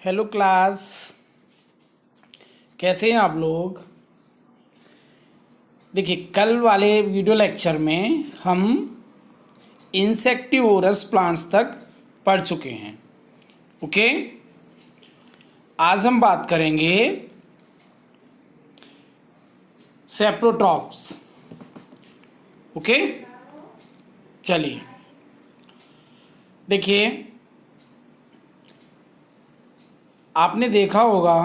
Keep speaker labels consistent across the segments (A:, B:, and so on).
A: Hello class, कैसे हैं आप लोग। देखिए, कल वाले वीडियो लेक्चर में हम इंसेक्टिवोरस प्लांट्स तक पढ़ चुके हैं। ओके, आज हम बात करेंगे सेप्रोट्रॉप्स। ओके, चलिए देखिए, आपने देखा होगा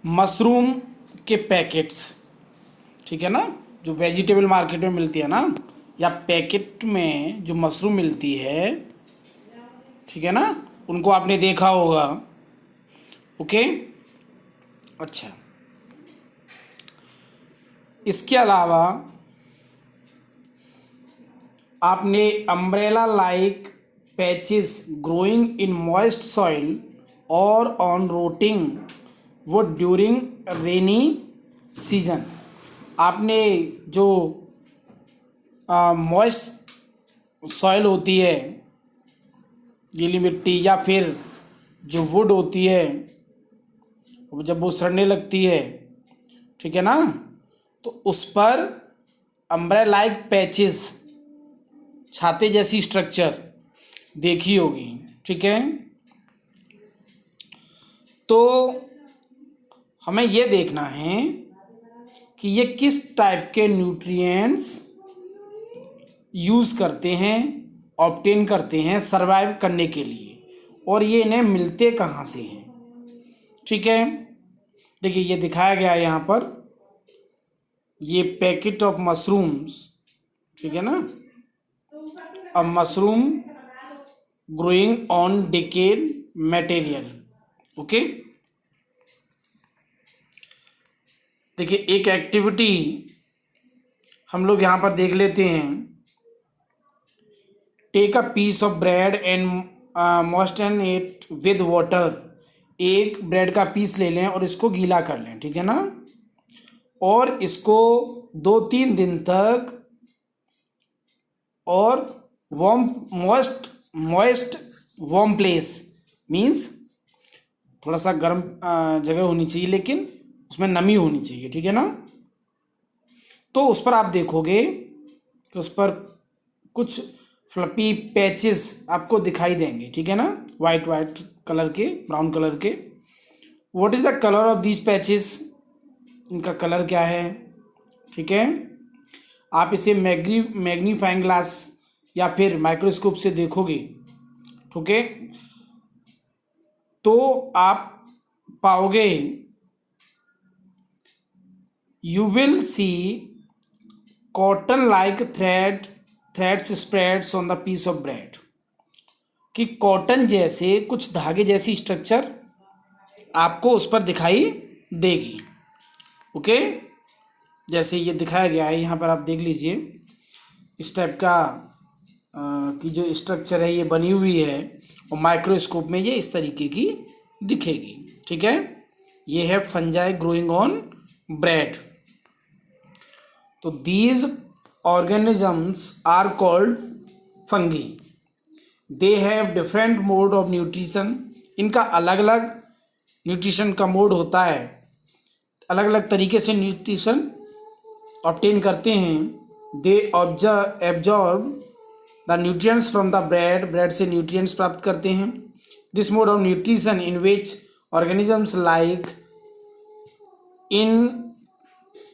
A: मशरूम के पैकेट्स, ठीक है ना, जो वेजिटेबल मार्केट में मिलती है ना, या पैकेट में जो मशरूम मिलती है, ठीक है ना, उनको आपने देखा होगा। ओके, अच्छा, इसके अलावा आपने umbrella like patches growing in moist soil और on rotting wood during rainy season, आपने जो मॉइस्ट सॉइल होती है, गीली मिट्टी, या फिर जो वुड होती है, जब वो सड़ने लगती है, ठीक है ना, तो उस पर अम्ब्रेला लाइक पैचेस, छाते जैसी स्ट्रक्चर देखी होगी। ठीक है, तो हमें ये देखना है कि ये किस टाइप के न्यूट्रिएंट्स यूज़ करते हैं, ऑब्टेन करते हैं सरवाइव करने के लिए, और ये इन्हें मिलते कहाँ से हैं। ठीक है, देखिए ये दिखाया गया है यहाँ पर, ये पैकेट ऑफ मशरूम्स, ठीक है ना, a mushroom growing on decayed material. Okay, देखिए एक एक्टिविटी हम लोग यहाँ पर देख लेते हैं। Take a piece of bread and moisten it with water, एक ब्रेड का पीस ले लें और इसको गीला कर लें, ठीक है ना, और इसको 2-3 दिन तक और मॉइस्ट वार्म प्लेस मीन्स थोड़ा सा गर्म जगह होनी चाहिए, लेकिन उसमें नमी होनी चाहिए, ठीक है ना। तो उस पर आप देखोगे कि उस पर कुछ फ्लपी पैचेस आपको दिखाई देंगे, ठीक है ना, वाइट कलर के, ब्राउन कलर के। What is the colour of these patches, इनका कलर क्या है। ठीक है, आप इसे मैग्नीफाइंग ग्लास या फिर माइक्रोस्कोप से देखोगे, ठीक है, तो आप पाओगे, you will see cotton like threads spreads on the piece of bread, कि कॉटन जैसे कुछ धागे जैसी स्ट्रक्चर आपको उस पर दिखाई देगी। ओके, जैसे ये दिखाया गया है यहाँ पर, आप देख लीजिए, इस टाइप का की जो स्ट्रक्चर है ये बनी हुई है, और माइक्रोस्कोप में ये इस तरीके की दिखेगी। ठीक है, ये है फंजाई ग्रोइंग ऑन ब्रेड। तो these organisms are called fungi, they have different mode of nutrition, इनका अलग अलग न्यूट्रिशन का मोड होता है, अलग अलग तरीके से न्यूट्रिशन ऑब्टेन करते हैं। They absorb the nutrients from the bread से न्यूट्रिएंट्स प्राप्त करते हैं। This mode of nutrition in which organisms like in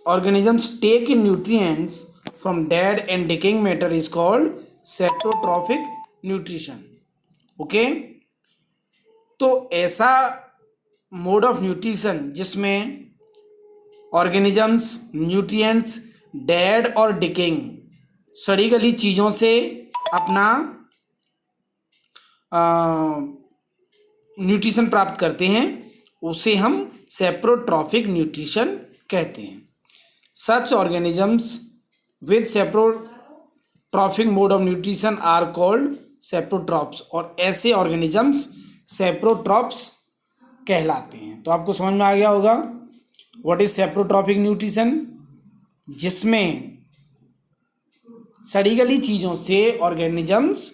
A: organisms take in nutrients from dead and decaying matter is called saprotrophic nutrition. Okay, तो ऐसा mode of nutrition जिसमें organisms nutrients dead और decaying, सड़ी गली चीज़ों से अपना न्यूट्रिशन प्राप्त करते हैं, उसे हम सेप्रोट्रॉफिक न्यूट्रिशन कहते हैं। Such organisms with saprotrophic mode of nutrition are called saprotrophs, और ऐसे organisms saprotrophs कहलाते हैं। तो आपको समझ में आ गया होगा what is saprotrophic nutrition, जिसमें सड़ी गली चीज़ों से ऑर्गेनिजम्स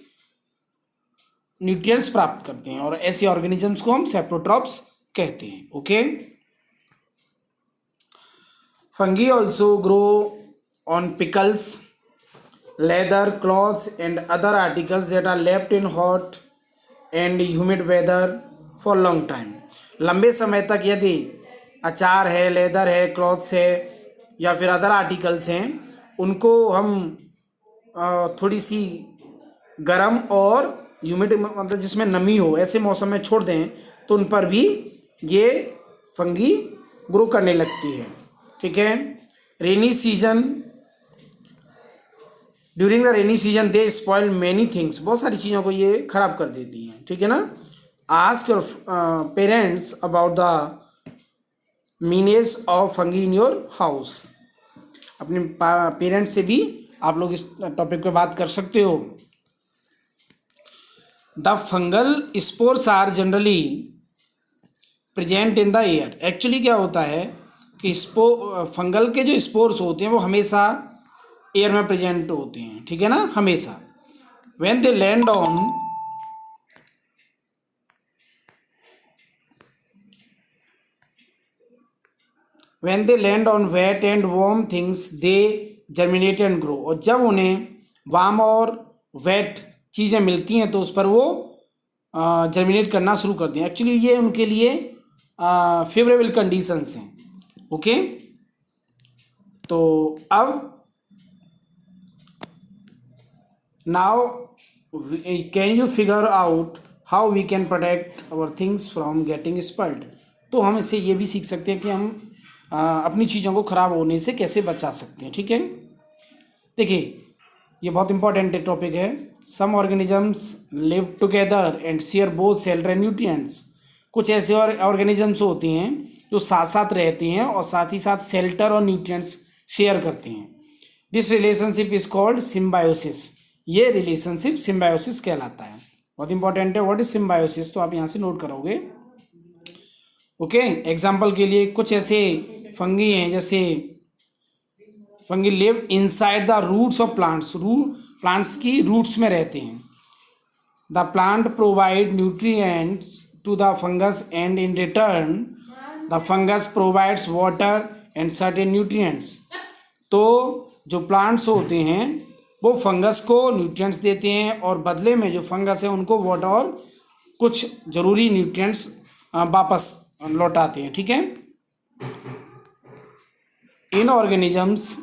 A: न्यूट्रिएंट्स प्राप्त करते हैं और ऐसे ऑर्गेनिजम्स को हम सेप्रोट्रॉप्स कहते हैं. Okay. Fungi also grow on pickles, leather, clothes and other articles that are left in hot and humid weather for long time. लंबे समय तक यदि अचार है, लेदर है, क्लॉथ्स है या फिर अदर आर्टिकल्स हैं, उनको हम थोड़ी सी गर्म और ह्यूमिड मतलब जिसमें नमी हो ऐसे मौसम में छोड़ दें तो उन पर भी ये फंगी ग्रो करने लगती है. ठीक है. Rainy season, during the rainy season they spoil many things. बहुत सारी चीज़ों को ये खराब कर देती हैं. ठीक है ना. Ask your parents about the menace of fungi in your house. अपने पेरेंट्स से भी आप लोग इस टॉपिक पे बात कर सकते हो. The fungal spores are generally present in the air. Actually क्या होता है कि फंगल के जो स्पोर्स होते हैं वो हमेशा एयर में प्रेजेंट होते हैं. ठीक है ना. हमेशा when they land on wet and warm things they germinate and grow. और जब उन्हें वार्म और वेट चीज़ें मिलती हैं तो उस पर वो जर्मिनेट करना शुरू करते हैं. एक्चुअली ये उनके लिए फेवरेबल कंडीशंस हैं. ओके. तो अब now can you figure out how we can protect our things from getting spoiled. तो हम इससे ये भी सीख सकते हैं कि हम अपनी चीज़ों को ख़राब होने से कैसे बचा सकते हैं. ठीक है. देखिए ये बहुत इंपॉर्टेंट टॉपिक है. Some organisms live together and share both shelter and nutrients. कुछ ऐसे और ऑर्गेनिजम्स होते हैं जो साथ साथ रहते हैं और साथ ही साथ शेल्टर और न्यूट्रिएंट्स शेयर करते हैं. This relationship is called symbiosis. ये रिलेशनशिप सिम्बायोसिस कहलाता है. बहुत इंपॉर्टेंट है. व्हाट इज सिम्बायोसिस, तो आप यहाँ से नोट करोगे. ओके. एग्जाम्पल के लिए कुछ ऐसे फंगी हैं जैसे fungi live inside the roots of plants. Plants की रूट्स में रहते हैं. The plant provide nutrients to the fungus and in return the fungus provides water and certain nutrients. तो जो प्लांट्स होते हैं वो फंगस को न्यूट्रिएंट्स देते हैं और बदले में जो फंगस है उनको वाटर और कुछ ज़रूरी न्यूट्रिएंट्स वापस लौटाते हैं. ठीक है. इनऑर्गेनिजम्स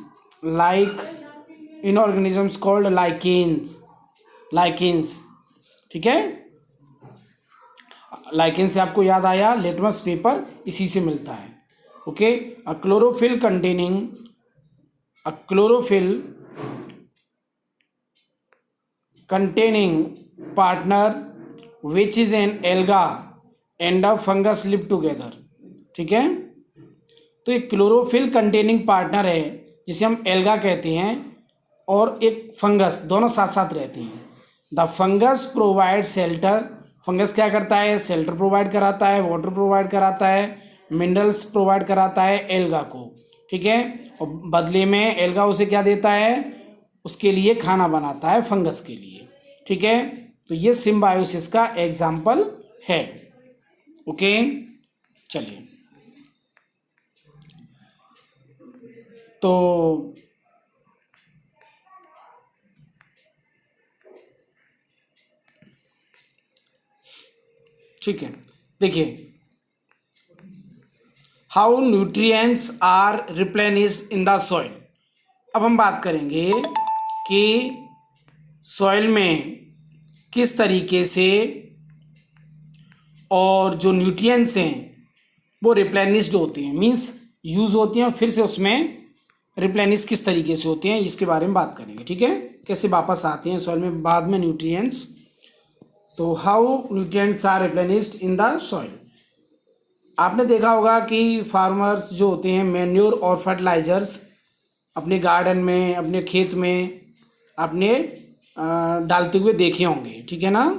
A: कॉल्ड लाइकेन्स. ठीक है. लाइकेन से आपको याद आया लिटमस पेपर इसी से मिलता है. Okay. A chlorophyll containing partner which is an alga and a fungus live together. ठीक है. तो एक क्लोरोफिल कंटेनिंग पार्टनर है जिसे हम एल्गा कहते हैं और एक फंगस, दोनों साथ साथ रहते हैं. The fungus provide shelter. Fungus क्या करता है? शेल्टर प्रोवाइड कराता है, वाटर प्रोवाइड कराता है, मिनरल्स प्रोवाइड कराता है एल्गा को. ठीक है. और बदले में एल्गा उसे क्या देता है? उसके लिए खाना बनाता है फंगस के लिए. ठीक है. तो ये सिम्बायोसिस का एग्जाम्पल है. ओके. चलिए. तो ठीक है. देखिए how nutrients are replenished in the soil. अब हम बात करेंगे कि सॉइल में किस तरीके से और जो न्यूट्रिएंट्स हैं वो रिप्लेनिश्ड होते हैं, मींस यूज़ होती हैं और फिर से उसमें रिप्लेनिश किस तरीके से होते हैं इसके बारे में बात करेंगे. ठीक है. कैसे वापस आते हैं सॉइल में बाद में न्यूट्रिएंट्स. तो how nutrients are replenished in the soil. आपने देखा होगा कि फार्मर्स जो होते हैं मैन्योर और फर्टिलाइजर्स अपने गार्डन में, अपने खेत में आपने डालते हुए देखे होंगे. ठीक है ना.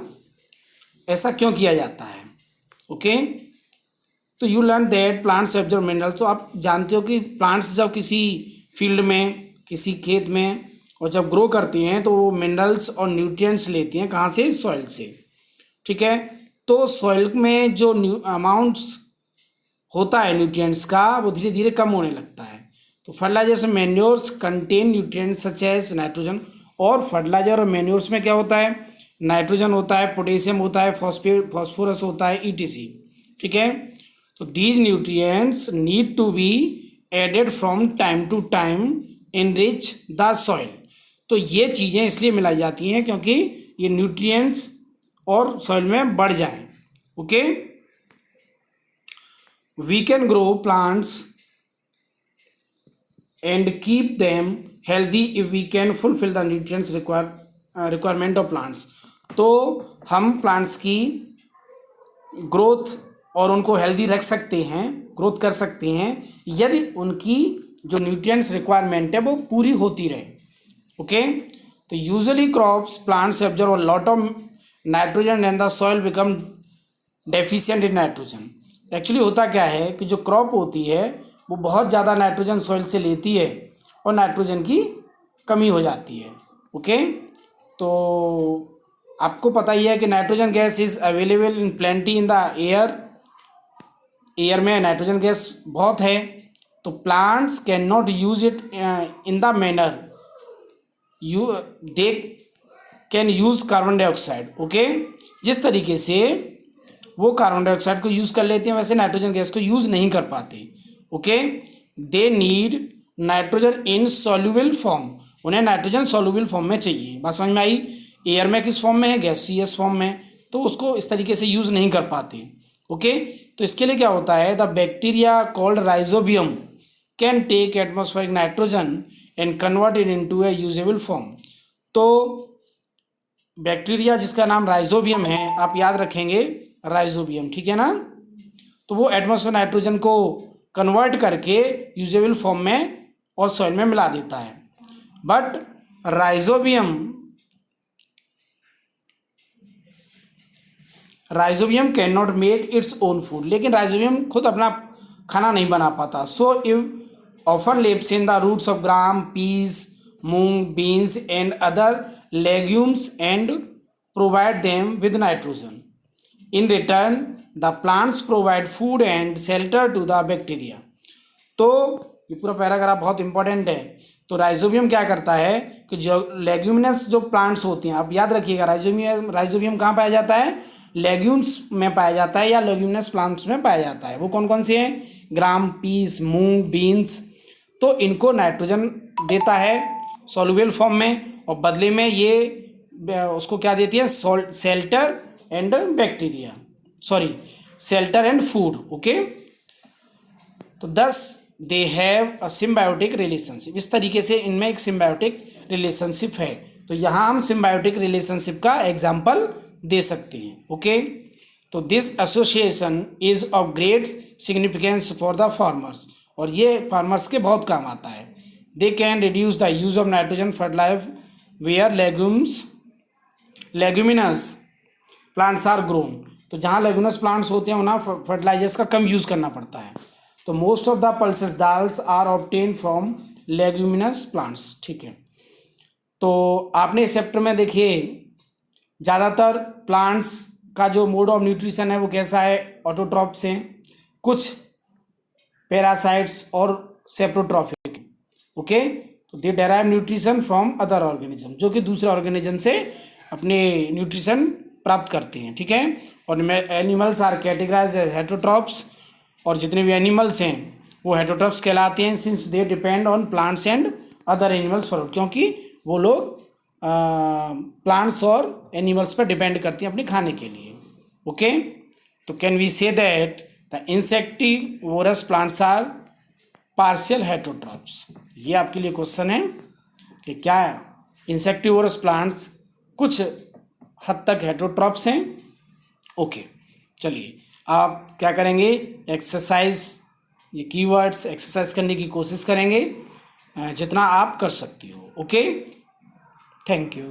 A: ऐसा क्यों किया जाता है? ओके. तो you learn that plants absorb minerals. तो आप जानते हो कि प्लांट्स जब किसी फील्ड में, किसी खेत में और जब ग्रो करती हैं तो वो मिनरल्स और न्यूट्रिएंट्स लेती हैं कहाँ से, सॉइल से। ठीक है, तो सॉइल में जो अमाउंट्स होता है न्यूट्रिएंट्स का वो धीरे धीरे कम होने लगता है। तो fertilizers manures contain nutrients such as nitrogen, और फर्टिलाइजर और मैन्योर्स में क्या होता है, नाइट्रोजन होता है, पोटेशियम होता है, फॉस्फोरस होता है, ईटीसी। ठीक है, तो these nutrients need to be added from time to time in rich the soil. तो ये चीज़ें इसलिए मिलाई जाती हैं क्योंकि ये न्यूट्रिएंट्स और सॉइल में बढ़ जाएं। Okay, we can grow plants and keep them healthy if we can fulfill the nutrients requirement of plants। तो हम प्लांट्स की ग्रोथ और उनको हेल्दी रख सकते हैं, ग्रोथ कर सकते हैं यदि उनकी जो न्यूट्रिएंट्स रिक्वायरमेंट है वो पूरी होती रहे। ओके, तो usually crops plants observe a lot of nitrogen and the soil become deficient in nitrogen. Actually होता क्या है कि जो क्रॉप होती है वो बहुत ज़्यादा नाइट्रोजन सॉइल से लेती है और नाइट्रोजन की कमी हो जाती है। ओके, तो आपको पता ही है कि nitrogen gas is available in plenty in the air. Air में नाइट्रोजन गैस बहुत है, तो plants can not use it in the manner they can use carbon dioxide. Okay, जिस तरीके से वो कार्बन डाइऑक्साइड को यूज़ कर लेते हैं वैसे नाइट्रोजन गैस को यूज़ नहीं कर पाते। Okay, they need nitrogen in soluble form, उन्हें नाइट्रोजन सॉल्यूबल फॉर्म में चाहिए। बात समझ में आई? एयर में किस फॉर्म में है, गैसियस फॉर्म में, तो उसको इस तरीके से यूज़ नहीं कर पाते। ओके, तो इसके लिए क्या होता है, the bacteria called rhizobium can take atmospheric nitrogen and convert it into a usable form. तो बैक्टीरिया जिसका नाम राइजोबियम है, आप याद रखेंगे राइजोबियम, ठीक है ना, तो वो एटमॉस्फेयर नाइट्रोजन को कन्वर्ट करके यूजेबल फॉर्म में और सॉइल में मिला देता है। But rhizobium can not make its own food, लेकिन राइजोबियम खुद अपना खाना नहीं बना पाता। So if often lives in the roots of gram, peas, moong, beans and other legumes and provide them with nitrogen. In return the plants provide food and shelter to the bacteria. तो ये पूरा paragraph बहुत important है। तो rhizobium क्या करता है कि जो लेग्यूमिनस जो प्लांट्स होते हैं, आप याद रखिएगा राइजोबियम कहाँ पाया जाता है, लेग्यूम्स में पाया जाता है या लेग्यूमिनस प्लांट्स में पाया जाता है। वो कौन कौन से हैं, ग्राम, पीस, मूंग, बीन्स। तो इनको नाइट्रोजन देता है सॉल्युबल फॉर्म में, और बदले में ये उसको क्या देती है, shelter and bacteria, sorry shelter and food. Okay, तो दस they have a symbiotic relationship, इस तरीके से इनमें एक सिम्बायोटिक रिलेशनशिप है। तो यहाँ हम सिम्बायोटिक रिलेशनशिप का एग्जाम्पल दे सकते हैं। ओके, तो this association is of great significance for the farmers, और ये फार्मर्स के बहुत काम आता है। They can reduce the use of nitrogen fertilizer where leguminous plants are grown. तो जहाँ लेग्यूमिनस प्लांट्स होते हैं वहाँ फर्टिलाइजर्स का कम यूज़ करना पड़ता है। तो most of the pulses dals are obtain from leguminous plants. ठीक है, तो आपने इस चैप्टर में देखिए ज़्यादातर प्लांट्स का जो मोड ऑफ न्यूट्रिशन है वो कैसा है, ऑटोट्रॉप्स हैं, कुछ पैरासाइट्स और सेप्रोट्रॉफिक। ओके, तो they derive nutrition from other organism, जो कि दूसरे ऑर्गेनिज्म से अपने न्यूट्रिशन प्राप्त करते हैं। ठीक है, और animals are categorized as heterotrophs, और जितने भी एनिमल्स हैं वो हेटेरोट्रॉप्स कहलाते हैं, since they depend on plants and other animals for, क्योंकि वो लोग प्लांट्स और एनिमल्स पर डिपेंड करती हैं अपने खाने के लिए। ओके, तो can we say that the insectivorous plants are partial heterotrophs. ये आपके लिए क्वेश्चन है कि क्या इंसेक्टिवोरस प्लांट्स कुछ हद तक हेटेरोट्रॉप्स हैं। ओके, चलिए आप क्या करेंगे, एक्सरसाइज, ये कीवर्ड्स एक्सरसाइज करने की कोशिश करेंगे जितना आप कर सकती हो। Okay, thank you.